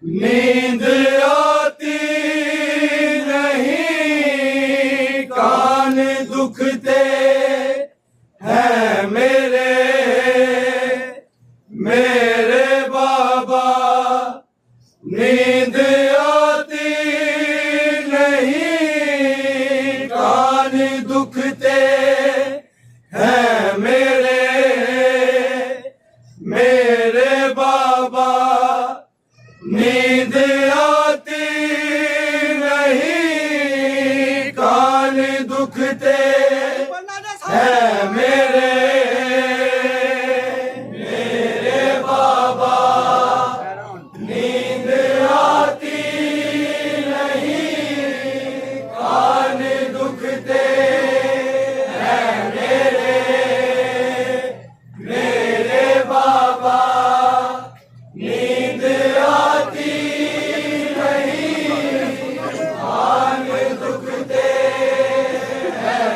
नींद आती नहीं, कान दुखते हैं मेरे बाबा। नींद आती नहीं, कान दुखते हैं मेरे बाबा। नींद आती नहीं, कान दुखते हैं मेरे बाबा। नींद आती नहीं, कान दुखते हैं मेरे बाबा। नींद आती नहीं, कान दुखते हैं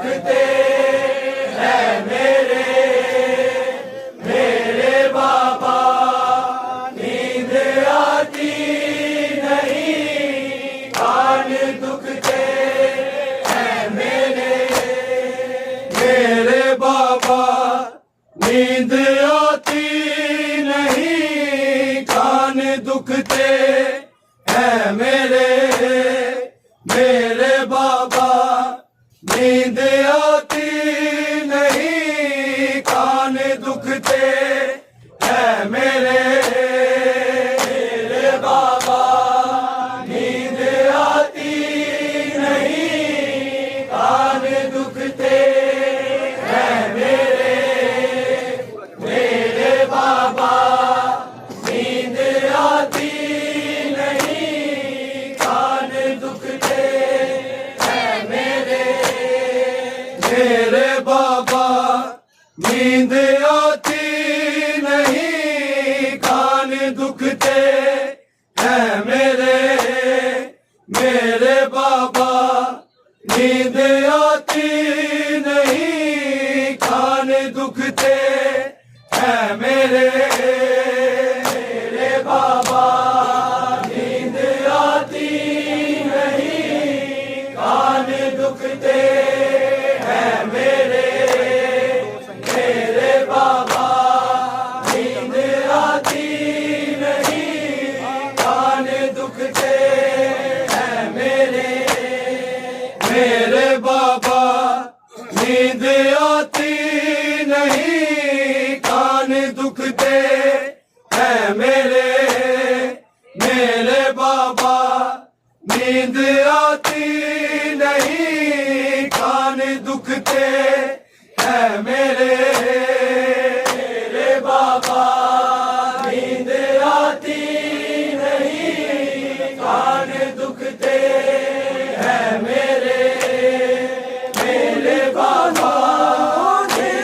दुखते हैं मेरे मेरे बाबा नींद आती नहीं कान दुखते हैं मेरे मेरे बाबा नींद आती नहीं कान दुखते हैं मेरे मेरे बाबा नींद आती नहीं कान दुखते हैं मेरे मेरे बाबा नींद आती नहीं कान दुखते हैं मेरे मेरे बाबा नींद आती नहीं कान दुखते हैं मेरे मेरे बाबा नींद आती नहीं कान दुखते हैं मेरे मेरे बाबा नींद आती नहीं कान दुखते हैं मेरे मेरे बाबा नींद आती नहीं कान दुखते हैं मेरे मेरे बाबा नींद आती नहीं कान दुखते हैं मेरे मेरे बाबा नींद आती नहीं कान दुखते हैं मेरे मेरे बाबा नींद आती नहीं कान दुखते हैं मेरे मेरे बाबा नींद आती नहीं कान दुखते हैं मेरे मेरे बाबा नींद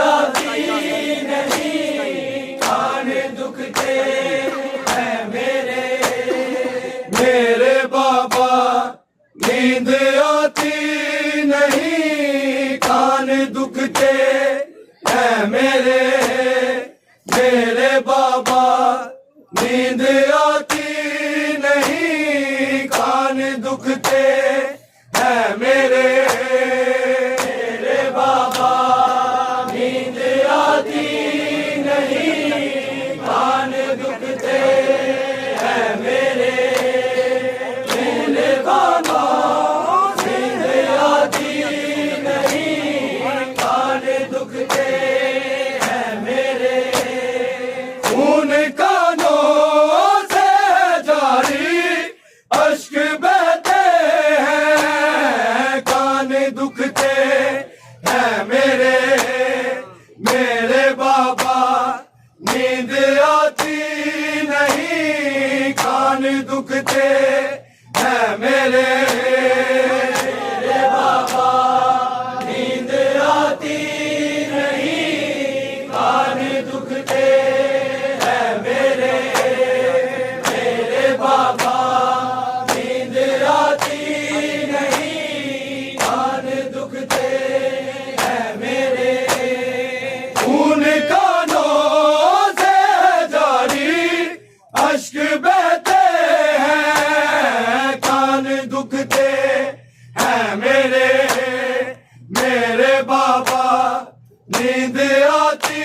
आती नहीं कान दुखते हैं मेरे मेरे बाबा नींद आती नहीं कान दुखते हैं मेरे मेरे बाबा नींद आती नहीं कान दुखते हैं मेरे मेरे बाबा नींद आती नहीं कान दुखते हैं मेरे मेरे बाबा नींद आती नहीं कान दुखते हैं मेरे खून कानों से जारी अश्क बहते हैं कान दुखते हैं मेरे मेरे बाबा नींद आती नहीं कान दुखते हैं मेरे मेरे बाबा नींद आती नहीं कान दुखते हैं मेरे मेरे बाबा नींद आती नहीं कान दुखते हैं मेरे खून कानों से जारी अश्क बहते हैं कान दुखते हैं मेरे मेरे बाबा नींद आती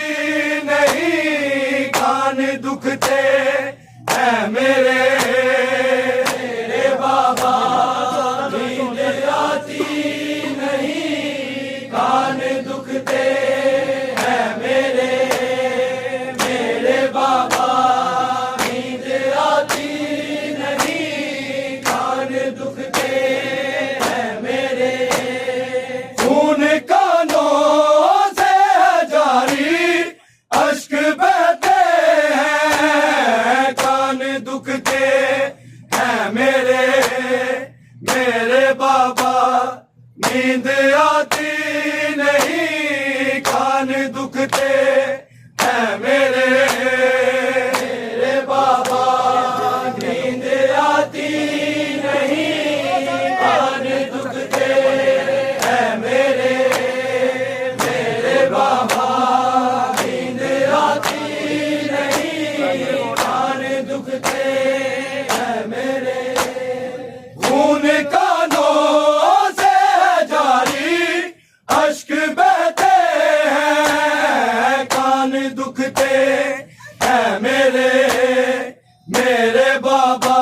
नहीं कान दुखते हैं मेरे मेरे बाबा नींद आती नहीं कान दुखते हैं मेरे मेरे बाबा नींद आती नहीं कान दुखते हैं मेरे खून कानों से जारी अश्क बहते हैं कान दुखते दुखते हैं मेरे। खून कानों से है जारी, अश्क बहते हैं, कान दुखते हैं मेरे। मेरे बाबा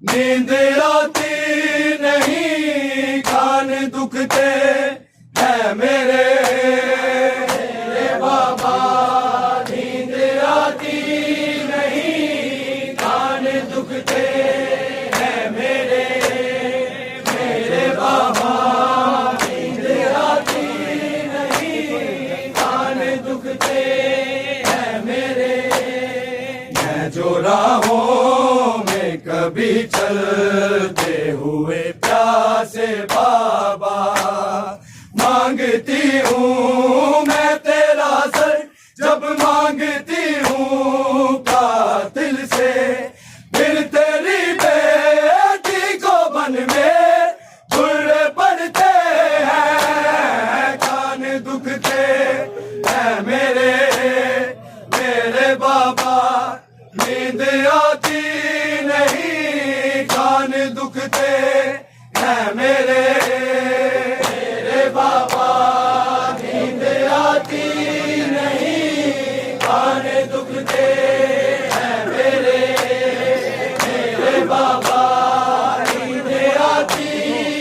नींद आती नहीं, कान दुखते हैं मेरे। मेरे बाबा नींद आती नहीं, कान दुखते हैं मेरे। मेरे बाबा नींद आती नहीं, कान दुखते हैं मेरे। मैं जो राहों में कभी चलते हुए प्यासे बाबा, मांगती हूँ मैं तेरा सर, जब मांगती हूँ कातिल से। फिर तेरी बेटी को बन में बुरे पड़ते हैं, कान दुखते हैं मेरे। मेरे बाबा नींद आती नहीं, कान दुखते हैं मेरे। मेरे बाबा नींद आती नहीं, कान दुखते हैं मेरे। मेरे बाबा नींद आती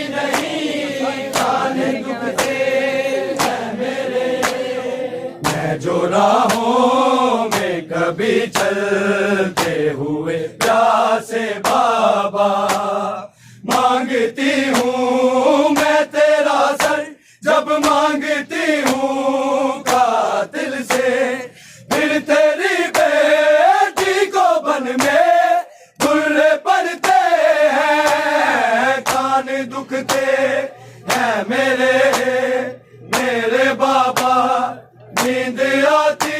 नहीं, कान दुखते हैं मेरे। मैं जो राहों में कभी चलते हुए प्यासे बाबा, मांगती हूँ मैं तेरा सर, जब मांगती हूँ कातिल से। फिर तेरी बेटी को बन में बुरे पड़ते हैं, कान दुखते हैं मेरे। मेरे बाबा नींद आती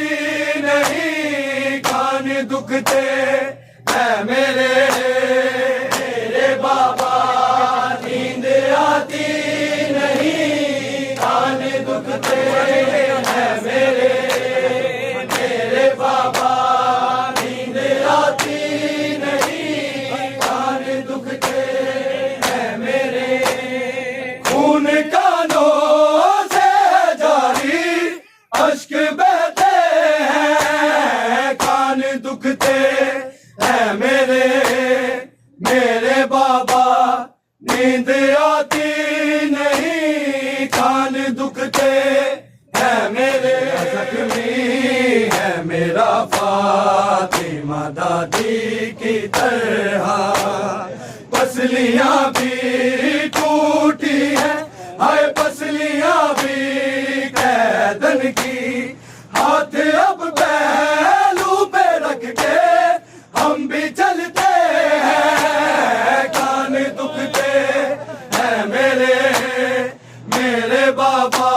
नहीं, कान दुखते हैं मेरे। मेरे बाबा नींद आती नहीं, कान दुखते हैं मेरे। मेरे बाबा नींद आती नहीं, कान दुखते हैं मेरे। खून कानों से है जारी, अश्क बहते हैं, कान दुखते हैं मेरे। मेरे बाबा नींद आती नहीं, कान दुखते हैं मेरे। जख्मी है मेरा फातिमा दादी की तरह, पसलियां भी टूटी है, हाय पसलियां भी कैदन की। हाथ अब पहलू पे रख के हम भी चलते हैं, कान दुखते हैं मेरे। मेरे बाबा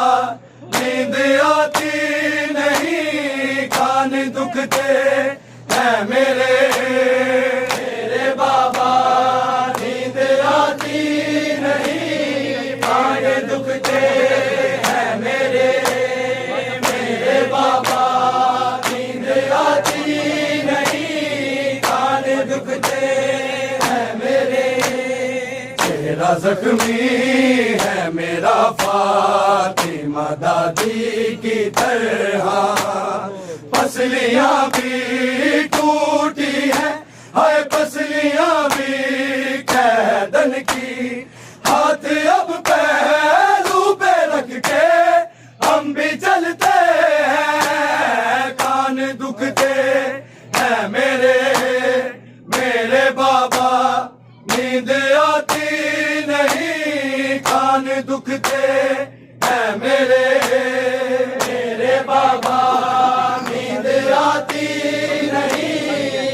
नींद आती नहीं, कान दुखते हैं मेरे। मेरे बाबा नींद आती नहीं, कान दुखते हैं मेरे। मेरे बाबा नींद आती नहीं, कान दुखते हैं मेरे। चेहरा जख्मी है मेरा फातिमा दादी की तरह, पसलियां भी टूटी है, हाय पसलियां भी कैदन की। हाथ अब पहलू पे रख के हम भी चलते हैं, कान दुखते हैं मेरे। मेरे बाबा नींद आती नहीं, कान दुखते हैं मेरे। मेरे बाबा नींद आती नहीं,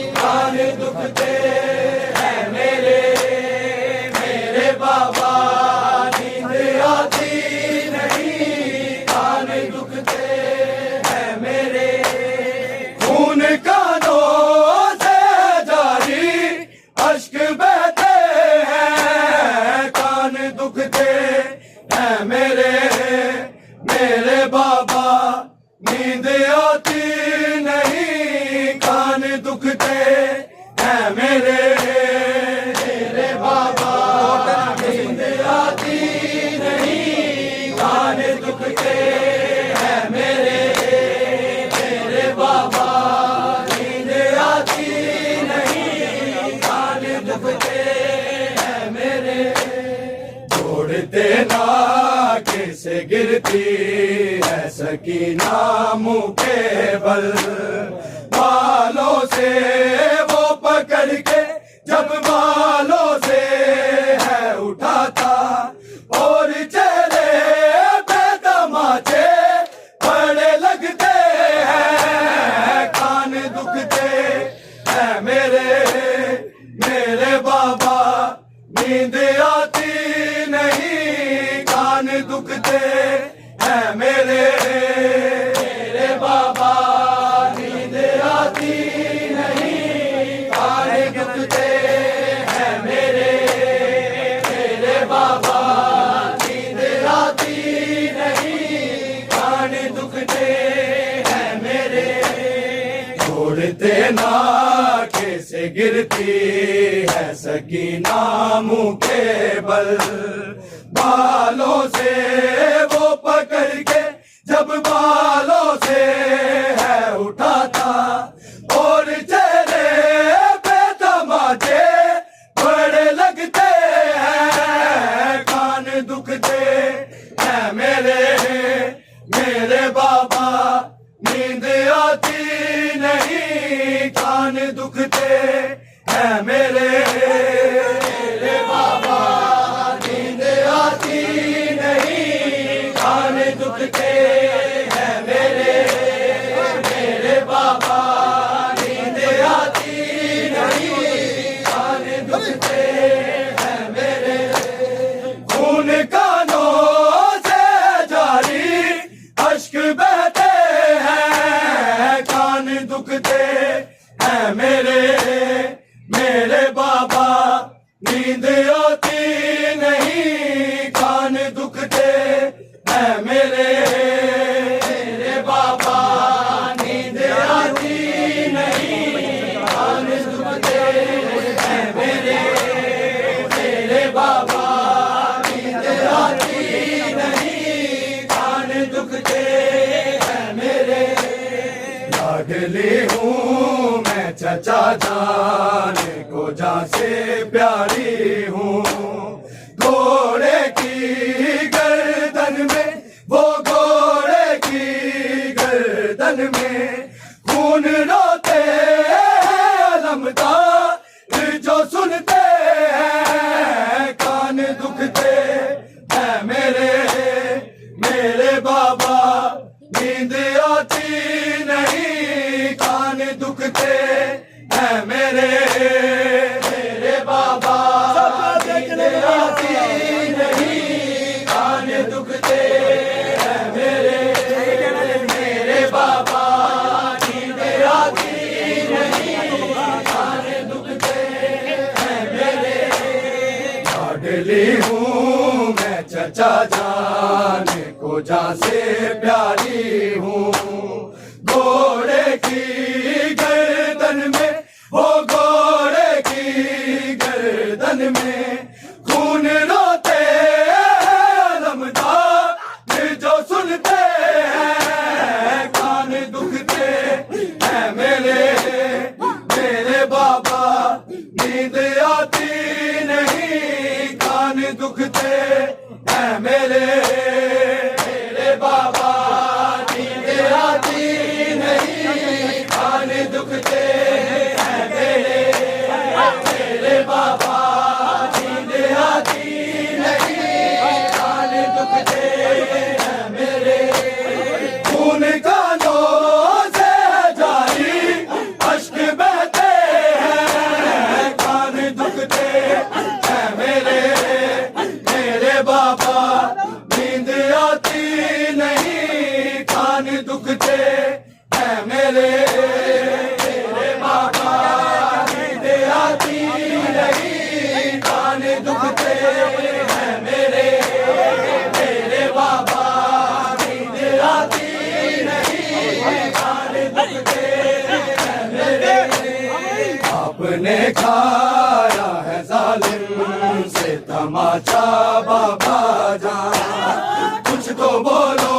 हैं मेरे मेरे बाबा। नींद आती नहीं कान दुखते हैं मेरे मेरे बाबा। नींद आती नहीं कान दुखते हैं मेरे। जोड़ते ना कैसे गिरती है सकीना मुँह के बल। बालों से वो पकड़ के जब बालों से है उठाता और चेहरे पे तमाचे बड़े लगते हैं। कान दुखते हैं मेरे मेरे बाबा। नींद आती नहीं कान दुखते हैं मेरे मेरे बाबा। नींद आती नहीं कान दुखते हैं मेरे मेरे बाबा। नींद आती नहीं कान दुखते हैं मेरे। छोड़ते ना कैसे गिरती है सकीना मुँह के बल। बालों से वो पकड़ के जब बालों से है उठाता और चेहरे पे तमाचे बड़े लगते हैं। कान दुखते हैं मेरे मेरे बाबा। नींद आती नहीं कान दुखते हैं मेरे मेरे बाबा। नींद आती नहीं कान दुखते हैं मेरे मेरे बाबा। नींद आती नहीं कान दुखते हैं मेरे। खून कानों से जारी अश्क बहते हैं। कान दुखते हैं मेरे मेरे बाबा। नींद आती नहीं कान दुखते हैं मेरे मेरे बाबा। नींद आती नहीं कान दुखते हैं मेरे मेरे बाबा। नींद आती नहीं कान दुखते हैं मेरे। लाडली हूँ मैं चचा जान को जान से प्यारी हूँ। घोड़े की गर्दन में वो घोड़े की गर्दन में खून रोते हैं अलमदार जो सुनते हैं। कान दुखते हैं मेरे मेरे बाबा। नींद आती नहीं कान दुखते हैं मेरे मेरे बाबा। नींद आती नहीं कान दुखते हैं मेरे मेरे बाबा। नींद आती नहीं कान दुखते हैं मेरे। लाडली हूँ मैं चचा जान को जान से प्यारी हूँ। घोड़े की गर्दन में वो घोड़े की गर्दन में खून रोते हैं अलमदार जो सुनते हैं। कान दुखते हैं मेरे मेरे बाबा। नींद आती नहीं कान दुखते हैं मेरे मेरे बाबा। नींद आती नहीं कान दुखते हैं मेरे मेरे बाबा। नींद आती नहीं कान दुखते हैं मेरे। खून कानों से जारी अश्क बहते हैं। आपने खाया है जालिम से तमाचा बाबा जान। कुछ तो बोलो,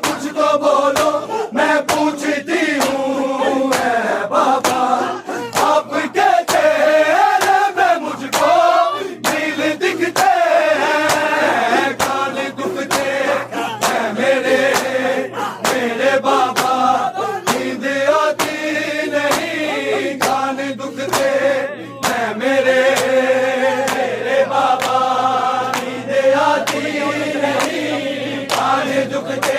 कुछ तो बोलो, मैं पूछती हूँ है बाबा। आपके चेहरे में मुझको दिल दिखते हैं, कान दुखते हैं मेरे मेरे बाबा। नींद आती नहीं, कान दुखते हैं मेरे मेरे बाबा। नींद आती नहीं, कान दुखते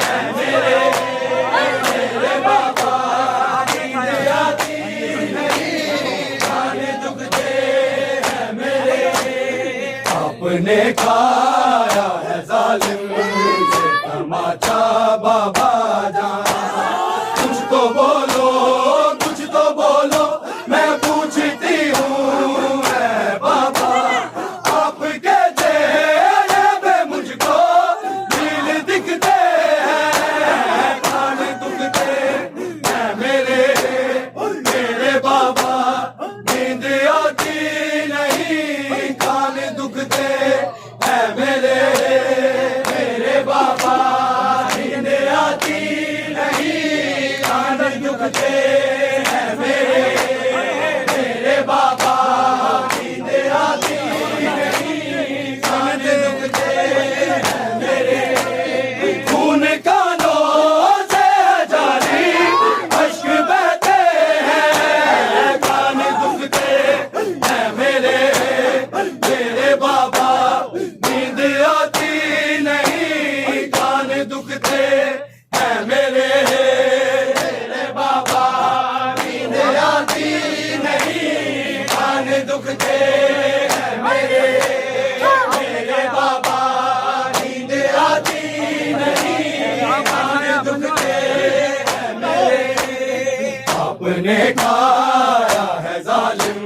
हैं मेरे मेरे बाबा। नींद आती नहीं, कान दुखते हैं मेरे। आपने खाया है जालिम से तमाचा बाबा जान। कुछ तो बोलो, कुछ तो बोलो, मैं पूछती हूँ है बाबा। आपके चेहरे में मुझको दिल दिखते हैं, कान दुखते हैं मेरे मेरे बाबा। नींद आती नहीं, कान दुखते हैं मेरे मेरे बाबा। नींद आती नहीं, कान दुखते हैं मेरे मेरे बाबा। नींद आती नहीं, कान दुखते हैं मेरे। खून कानों से जारी अश्क बहते हैं, कान दुखते हैं मेरे मेरे बाबा। नींद आती नहीं, कान दुखते हैं मेरे मेरे बाबा। नींद आती नहीं, कान दुखते हैं मेरे मेरे बाबा। नींद आती नहीं, कान दुखते हैं मेरे। आपने खाया है जालिम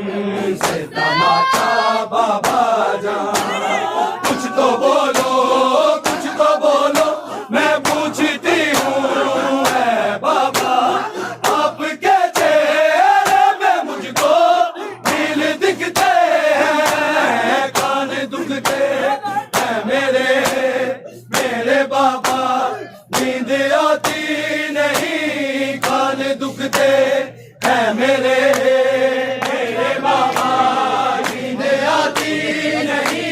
से तमाचा बाबा जान। कुछ तो बोलो, कुछ तो बोलो, मैं पूछती हूँ है बाबा। आपके चेहरे में मुझको दिल दिखते हैं, कान दुखते हैं मेरे मेरे बाबा। नींद आती नहीं, कान दुखते हैं मेरे मेरे बाबा। नींद आती नहीं,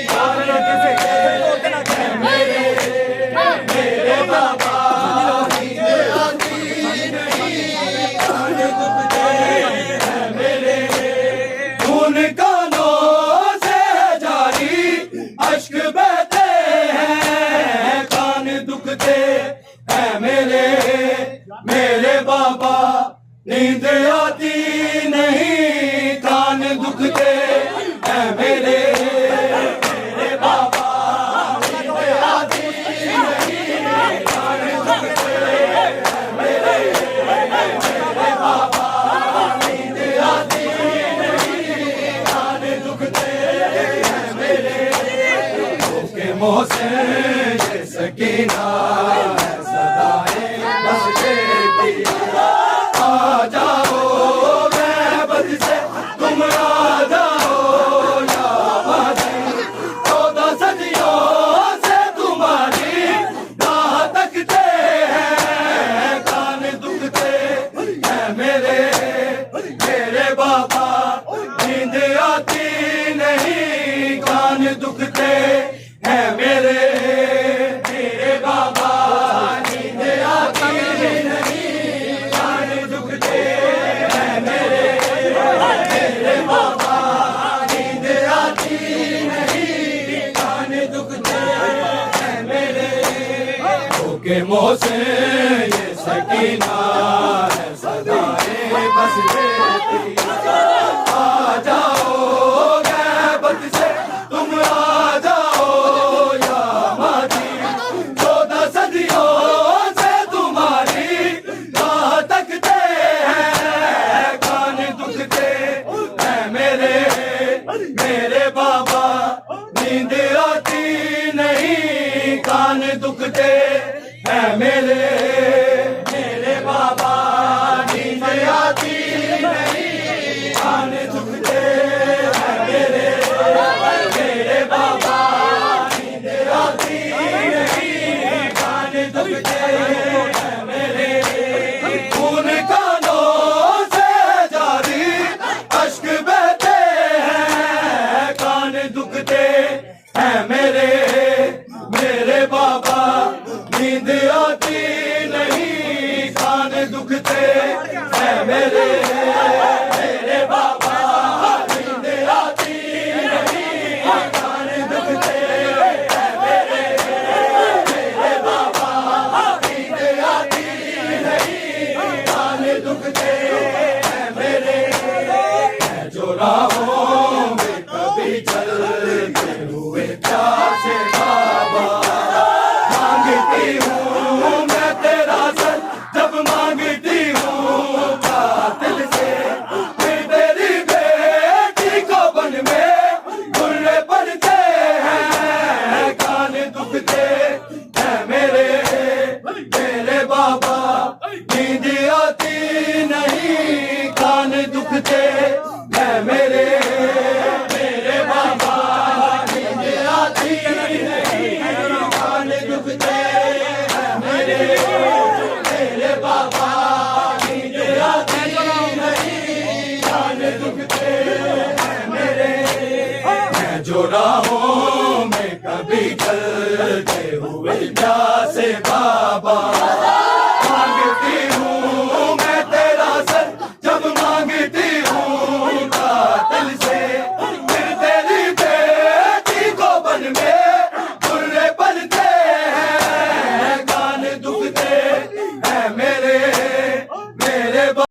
कान दुखते हैं मेरे मेरे बाबा। नींद आती नहीं, कान दुखते हैं मेरे। खून कानों से जारी अश्क बहते हैं, कान दुखते हैं मेरे मेरे बाबा। नींद आती नहीं, कान दुखते हैं मेरे मेरे बाबा। नींद आती नहीं, कान दुखते हैं मेरे मेरे बाबा। नींद आती नहीं, कान दुखते हैं मेरे। के मोहसिन ये सकीना है सदाएं बस देती। आ जाओ गैबत से तुम आ जाओ या मादी। 14 सदियों से तुम्हारी राह तकते हैं, कान दुखते हैं मेरे मेरे बाबा। नींद आती नहीं, कान दुखते हैं मेरे मेरे बाबा। नींद आती नहीं, कान दुखते हैं मेरे मेरे बाबा। नींद आती नहीं, कान दुखते हैं मेरे। ओके मोहसिन ये सकीना है सदाएं बस देती। आ जाओ गैबत से तुम आ जाओ या मादी। 14 सदियों से तुम्हारी राह तकते हैं, कान दुखते हैं मेरे मेरे बाबा। नींद आती नहीं, कान दुखते हैं मेरे मेरे बाबा। नींद आती नहीं, मेरे बाबा नींद आती नहीं, कान दुखते हैं मेरे। मेरे बाबा नींद आती नहीं, कान दुखते हैं मेरे। मैं जो राहों में कभी चलते हुए प्यासे बाबा, मांगती हूँ मैं तेरा सर, जब मांगती हूँ कातिल से। फिर तेरी बेटी को बन में बुर्रे पड़ते हैं, कान दुखते हैं मेरे। मेरे बाबा नींद आती नहीं, कान दुखते हैं मेरे। मेरे बाबा नींद आती नहीं, कान दुखते हैं मेरे। मेरे बाबा नींद आती नहीं, कान दुखते हैं मेरे। मैं जो राहों में कभी चलते हुए प्यासे बाबा,